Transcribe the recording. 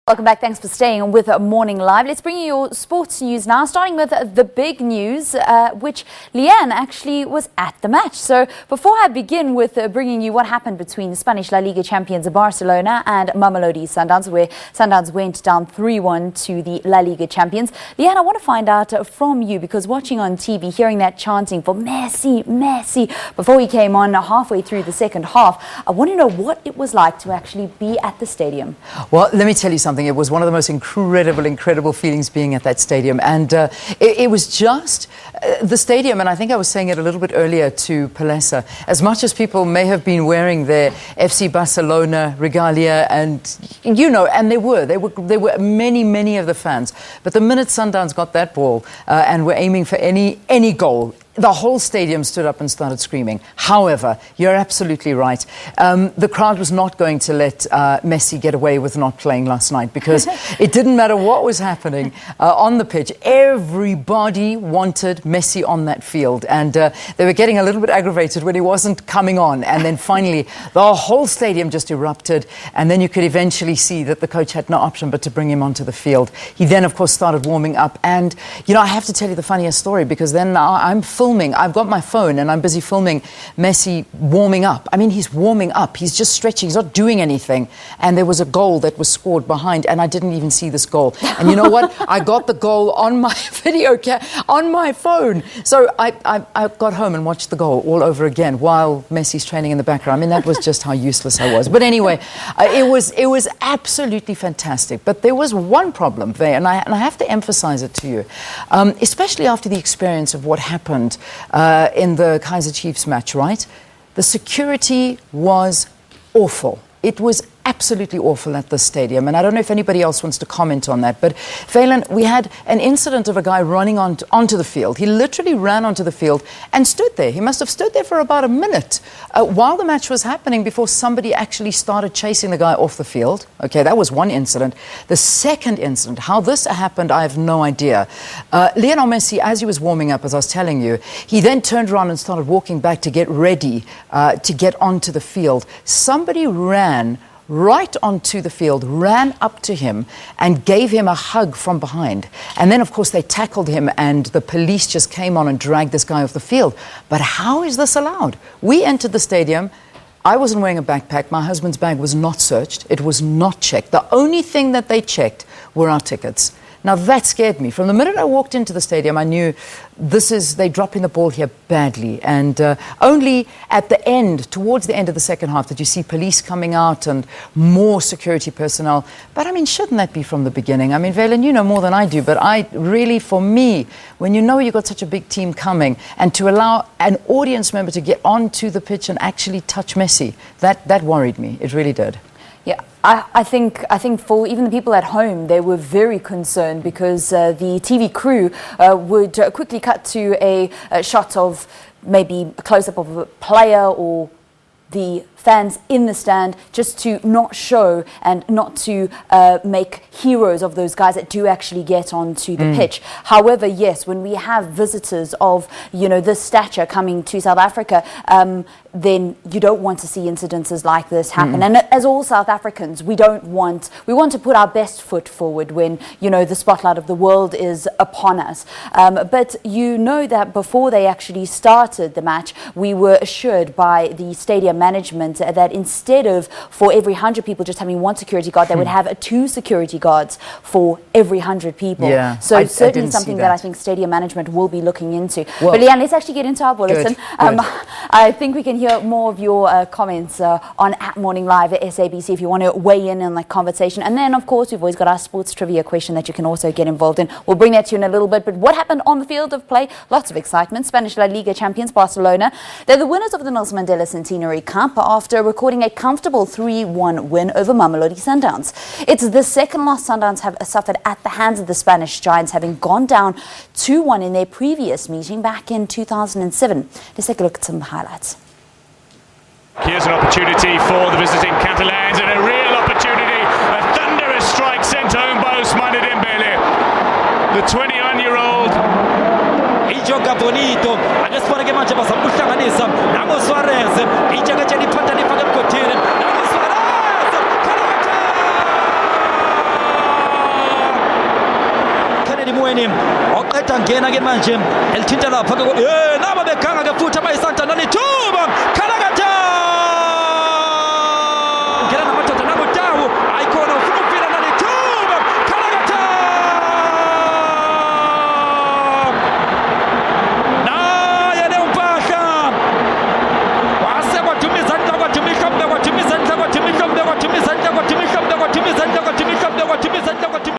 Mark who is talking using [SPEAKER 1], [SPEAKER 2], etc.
[SPEAKER 1] Welcome back. Thanks for staying with Morning Live. Let's bring you your sports news now, starting with the big news, which Leanne actually was at the match. So before I begin with bringing you what happened between the Spanish La Liga champions Barcelona and Mamelodi Sundowns, where Sundowns went down 3-1 to the La Liga champions. Leanne, I want to find out from you, because watching on TV, hearing that chanting for Messi, Messi, before he came on halfway through the second half, I want to know what it was like to actually be at the stadium.
[SPEAKER 2] Well, let me tell you something. It was one of the most incredible feelings being at that stadium. And it was just the stadium, and I think I was saying it a little bit earlier to Palesa, as much as people may have been wearing their FC Barcelona regalia, and and there were many of the fans. But the minute Sundowns got that ball and were aiming for any goal, the whole stadium stood up and started screaming. However, you're absolutely right. The crowd was not going to let Messi get away with not playing last night, because it didn't matter what was happening on the pitch. Everybody wanted Messi on that field, and they were getting a little bit aggravated when he wasn't coming on. And then finally, the whole stadium just erupted, and then you could eventually see that the coach had no option but to bring him onto the field. He then, of course, started warming up. And, I have to tell you the funniest story, because then I'm filming. I've got my phone and I'm busy filming Messi warming up. I mean, he's warming up. He's just stretching. He's not doing anything. And there was a goal that was scored behind, and I didn't even see this goal. And you know what? I got the goal on my on my phone. So I got home and watched the goal all over again while Messi's training in the background. I mean, that was just how useless I was. But anyway, it was absolutely fantastic. But there was one problem there, and I have to emphasize it to you, especially after the experience of what happened in the Kaizer Chiefs match, right? The security was awful. It was absolutely awful at the stadium, and I don't know if anybody else wants to comment on that. But Phelan, we had an incident of a guy running onto the field. He literally ran onto the field and stood there. He must have stood there for about a minute while the match was happening before somebody actually started chasing the guy off the field. Okay, that was one incident. The second incident, how this happened, I have no idea. Lionel Messi, as he was warming up, as I was telling you, he then turned around and started walking back to get ready to get onto the field. Somebody ran right onto the field, ran up to him and gave him a hug from behind. And then, of course, they tackled him, and the police just came on and dragged this guy off the field. But how is this allowed? We entered the stadium. I wasn't wearing a backpack. My husband's bag was not searched. It was not checked. The only thing that they checked were our tickets. Now, that scared me. From the minute I walked into the stadium, I knew they're dropping the ball here badly. And only at the end, towards the end of the second half, did you see police coming out and more security personnel. But, I mean, shouldn't that be from the beginning? I mean, Valen, you know more than I do, but for me, when you know you've got such a big team coming, and to allow an audience member to get onto the pitch and actually touch Messi, that worried me. It really did.
[SPEAKER 1] Yeah, I think for even the people at home, they were very concerned, because the TV crew would quickly cut to a shot of maybe a close-up of a player or the fans in the stand, just to not show and not to make heroes of those guys that do actually get onto the pitch. However, yes, when we have visitors of this stature coming to South Africa, then you don't want to see incidences like this happen. And as all South Africans, we want to put our best foot forward when the spotlight of the world is upon us. But that before they actually started the match, we were assured by the stadium management that instead of for every 100 people just having one security guard, they would have 2 security guards for every 100 people.
[SPEAKER 2] Yeah,
[SPEAKER 1] so certainly something that I think stadium management will be looking into. Well, but Leanne, let's actually get into our bulletin.
[SPEAKER 2] Good.
[SPEAKER 1] I think we can hear more of your comments on at Morning Live at SABC if you want to weigh in on that conversation. And then, of course, we've always got our sports trivia question that you can also get involved in. We'll bring that to you in a little bit. But what happened on the field of play? Lots of excitement. Spanish La Liga champions Barcelona, they're the winners of the Nelson Mandela Centenary Cup after recording a comfortable 3-1 win over Mamelodi Sundowns. It's the second loss Sundowns have suffered at the hands of the Spanish Giants, having gone down 2-1 in their previous meeting back in 2007. Let's take a look at some highlights.
[SPEAKER 3] Here's an opportunity for the visiting Catalans, and a real opportunity. A thunderous strike sent home by Ousmane Dembele. The 21-year-old.
[SPEAKER 4] Ijoga bonito, adesso che mangia passa kuhlanganisa Namo Suarez, ijaga jeni phatha lifaka emgodini Namo Suarez, esithubeni oqeda ngena ke manje elithinta lapha ke naba